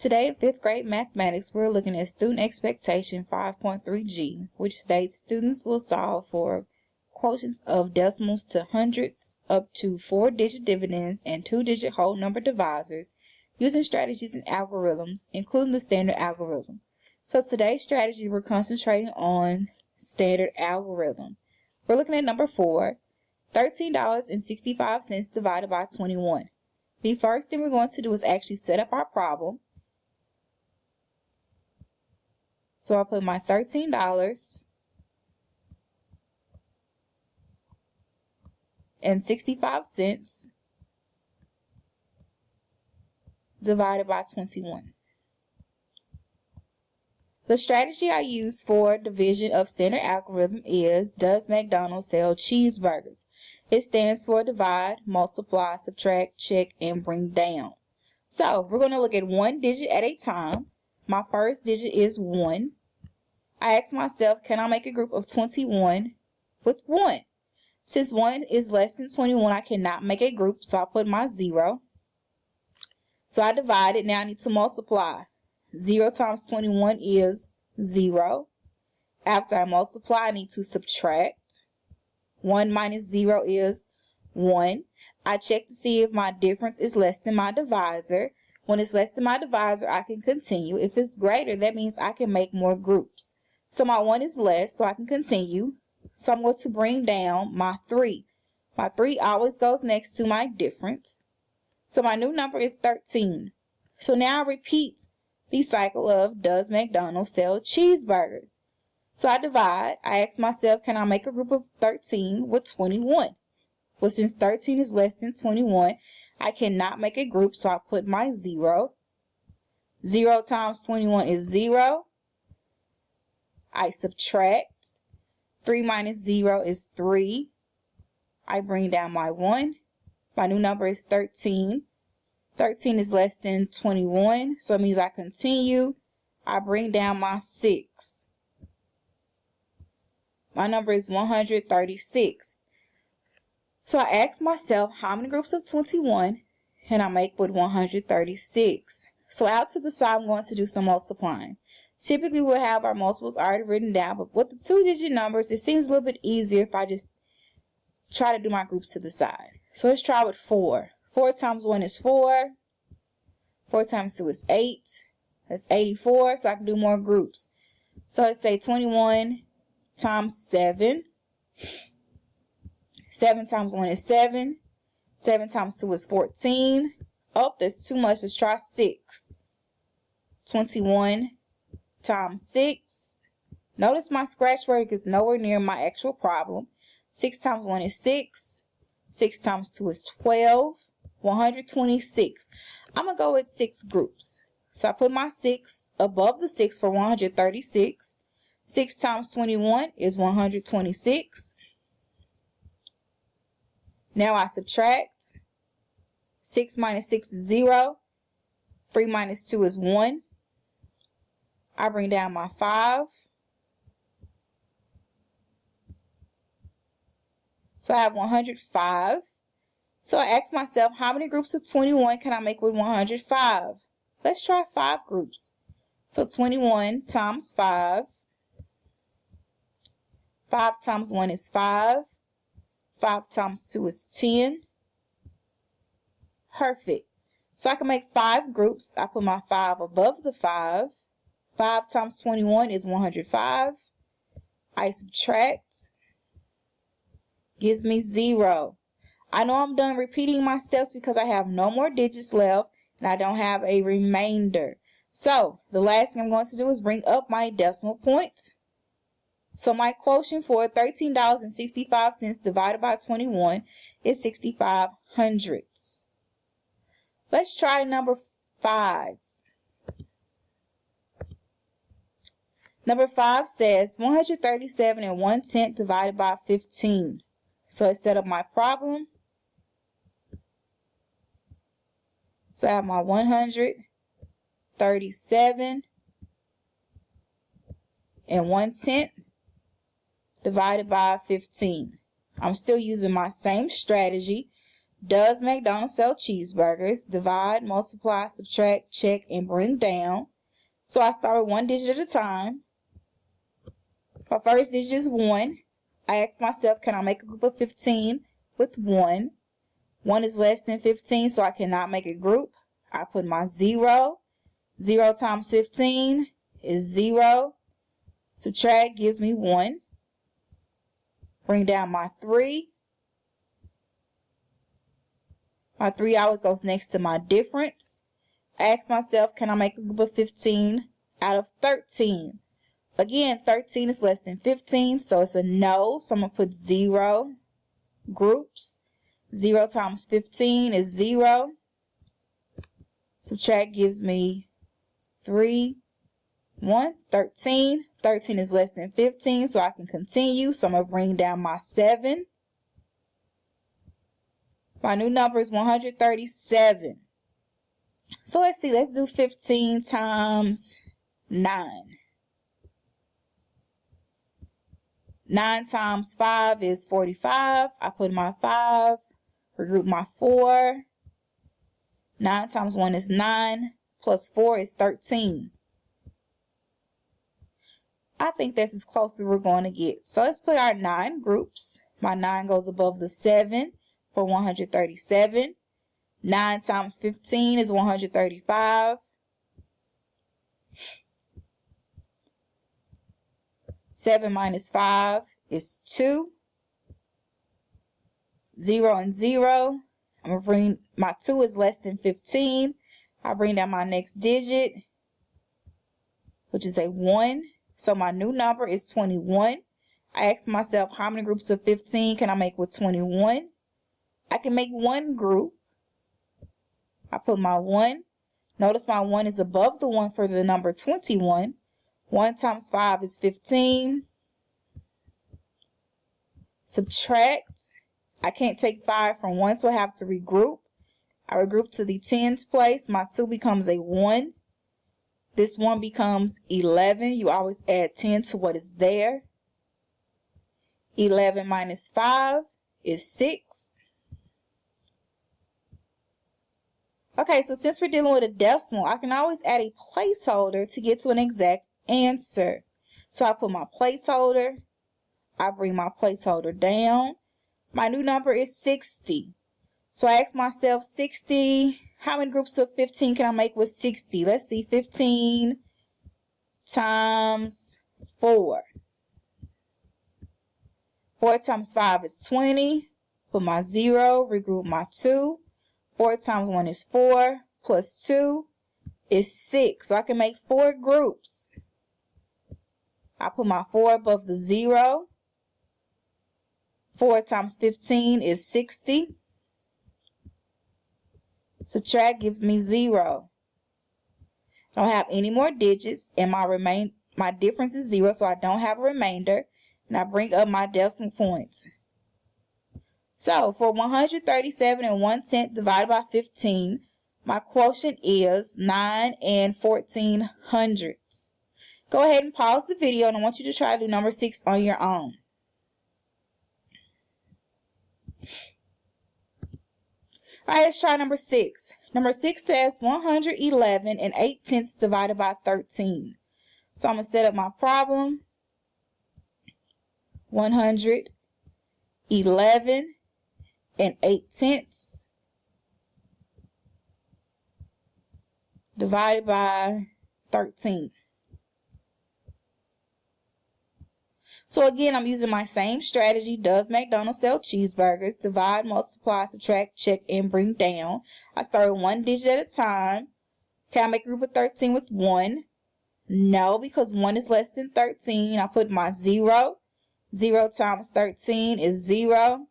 Today in 5th grade mathematics, we're looking at Student Expectation 5.3G, which states students will solve for quotients of decimals to hundreds up to 4-digit dividends and 2-digit whole number divisors using strategies and algorithms, including the standard algorithm. So today's strategy, we're concentrating on standard algorithm. We're looking at number 4, $13.65 divided by 21. The first thing we're going to do is actually set up our problem. So I'll put my $13.65 divided by 21. The strategy I use for division of standard algorithm is, does McDonald's sell cheeseburgers? It stands for divide, multiply, subtract, check, and bring down. So we're going to look at one digit at a time. My first digit is 1. I ask myself, can I make a group of 21 with 1? Since 1 is less than 21, I cannot make a group, so I put my 0. So I divide it. Now I need to multiply. 0 times 21 is 0. After I multiply, I need to subtract. 1 minus 0 is 1. I check to see if my difference is less than my divisor. When it's less than my divisor, I can continue. If it's greater, that means I can make more groups. So my 1 is less, so I can continue. So I'm going to bring down my 3. My 3 always goes next to my difference. So my new number is 13. So now I repeat the cycle of, does McDonald's sell cheeseburgers? So I divide. I ask myself, can I make a group of 13 with 21? Well, since 13 is less than 21, I cannot make a group, so I put my 0. 0 times 21 is 0. I subtract. 3 minus 0 is 3. I bring down my 1. My new number is 13. 13 is less than 21, so it means I continue. I bring down my 6. My number is 136. So I ask myself, how many groups of 21 can I make with 136? So out to the side, I'm going to do some multiplying. Typically, we'll have our multiples already written down, but with the 2-digit numbers, it seems a little bit easier if I just try to do my groups to the side. So let's try with 4. 4 times 1 is 4. 4 times 2 is 8. That's 84, so I can do more groups. So let's say 21 times 7. 7 times 1 is 7. 7 times 2 is 14. Oh, that's too much. Let's try 6. 21 times 6. Notice my scratch word is nowhere near my actual problem. 6 times 1 is 6. 6 times 2 is 12. 126. I'm going to go with 6 groups. So I put my 6 above the 6 for 136. 6 times 21 is 126. Now I subtract. 6 minus 6 is 0. 3 minus 2 is 1. I bring down my 5. So I have 105. So I ask myself, how many groups of 21 can I make with 105? Let's try 5 groups. So 21 times 5. 5 times 1 is 5. 5 times 2 is 10. Perfect. So I can make 5 groups. I put my 5 above the 5. 5 times 21 is 105. I subtract. Gives me 0. I know I'm done repeating my steps because I have no more digits left and I don't have a remainder. So the last thing I'm going to do is bring up my decimal point. So my quotient for $13.65 divided by 21 is 65 hundredths. Let's try number 5. Number 5 says 137 1/10 divided by 15. So I set up my problem. So I have my 137 1/10 divided by 15. I'm still using my same strategy. Does McDonald's sell cheeseburgers? Divide, multiply, subtract, check, and bring down. So I start with one digit at a time. My first digit is 1. I ask myself, can I make a group of 15 with 1? 1 is less than 15, so I cannot make a group. I put my 0. 0 times 15 is 0. Subtract gives me 1. Bring down my 3. My 3 always goes next to my difference. I ask myself, can I make a group of 15 out of 13? Again, 13 is less than 15, so it's a no. So I'm going to put 0 groups. 0 times 15 is 0. Subtract gives me 3, 1, 13. 13 is less than 15, so I can continue. So I'm going to bring down my 7. My new number is 137. So let's see, let's do 15 times 9. 9 times 5 is 45. I put my 5, regroup my 4. 9 times 1 is 9, plus 4 is 13. I think that's as close as we're going to get. So let's put our 9 groups. My 9 goes above the 7 for 137. 9 times 15 is 135. 7 minus 5 is 2. 0 and 0. I'm going to bring my 2 is less than 15. I bring down my next digit, which is a 1. So my new number is 21. I ask myself, how many groups of 15 can I make with 21? I can make one group. I put my 1. Notice my 1 is above the 1 for the number 21. 1 times 5 is 15. Subtract. I can't take 5 from 1, so I have to regroup. I regroup to the tens place. My 2 becomes a 1. This 1 becomes 11. You always add 10 to what is there. 11 minus 5 is 6. Okay, so since we're dealing with a decimal, I can always add a placeholder to get to an exact answer. So I put my placeholder. I bring my placeholder down. My new number is 60. So I ask myself, 60, how many groups of 15 can I make with 60? Let's see, 15 times 4. 4 times 5 is 20. Put my 0, regroup my 2. 4 times 1 is 4, plus 2 is 6. So I can make 4 groups. I put my 4 above the 0. 4 times 15 is 60. Subtract gives me 0. I don't have any more digits, and my difference is 0, so I don't have a remainder. And I bring up my decimal points. So for 137 and 1 cent divided by 15, my quotient is 9 and 14 hundredths. Go ahead and pause the video, and I want you to try to do number 6 on your own. Alright, let's try number 6. Number 6 says 111 and 8 tenths divided by 13. So I'm going to set up my problem. 111 and 8 tenths divided by 13. So again, I'm using my same strategy. Does McDonald's sell cheeseburgers? Divide, multiply, subtract, check, and bring down. I start with one digit at a time. Can I make a group of 13 with 1? No, because 1 is less than 13. I put my 0. 0 times 13 is 0.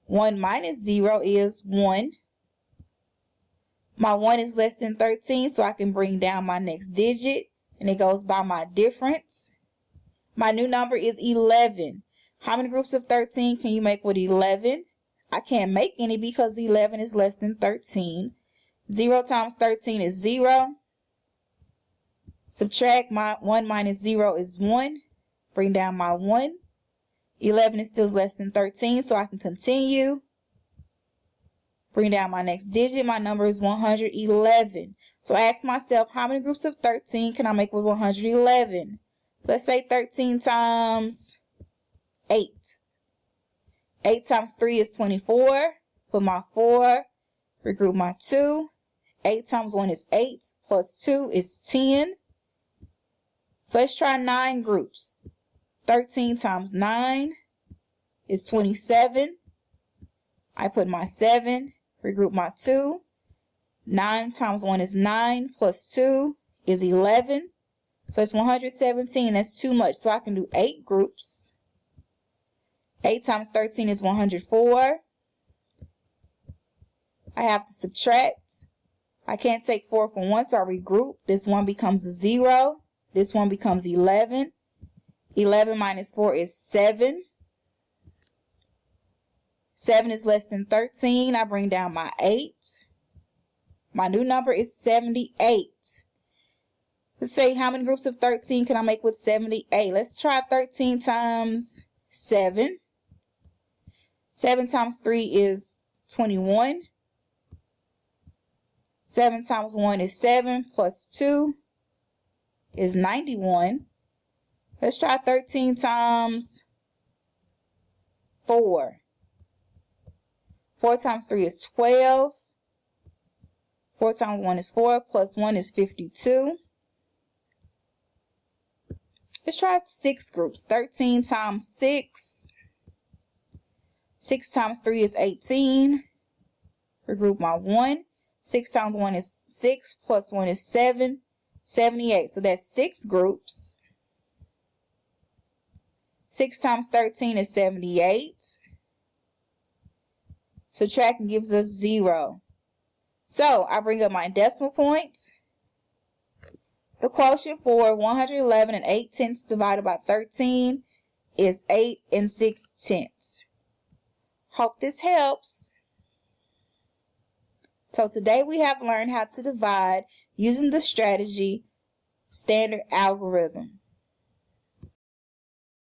1 minus 0 is 1. My 1 is less than 13, so I can bring down my next digit, and it goes by my difference. My new number is 11. How many groups of 13 can you make with 11? I can't make any because 11 is less than 13. 0 times 13 is 0. Subtract my 1 minus 0 is 1. Bring down my 1. 11 is still less than 13, so I can continue. Bring down my next digit. My number is 111. So I ask myself, how many groups of 13 can I make with 111? Let's say 13 times 8. 8 times 3 is 24. Put my 4. Regroup my 2. 8 times 1 is 8. Plus 2 is 10. So let's try 9 groups. 13 times 9 is 27. I put my 7. Regroup my 2. 9 times 1 is 9. Plus 2 is 11. So it's 117. That's too much. So I can do 8 groups. 8 times 13 is 104. I have to subtract. I can't take 4 from 1, so I regroup. This 1 becomes a 0. This 1 becomes 11. 11 minus 4 is 7. 7 is less than 13. I bring down my 8. My new number is 78. Let's say how many groups of 13 can I make with 78? Let's try 13 times 7. 7 times 3 is 21. 7 times 1 is 7. Plus 2 is 91. Let's try 13 times 4. 4 times 3 is 12. 4 times 1 is 4. Plus 1 is 52. Let's try 6 groups. 13 times 6. 6 times 3 is 18. Regroup my 1. 6 times 1 is 6. Plus 1 is 7. 78. So that's 6 groups. 6 times 13 is 78. Subtracting gives us 0. So I bring up my decimal points. The quotient for 111 and 8/10 divided by 13 is 8 6/10. Hope this helps. So today we have learned how to divide using the strategy standard algorithm.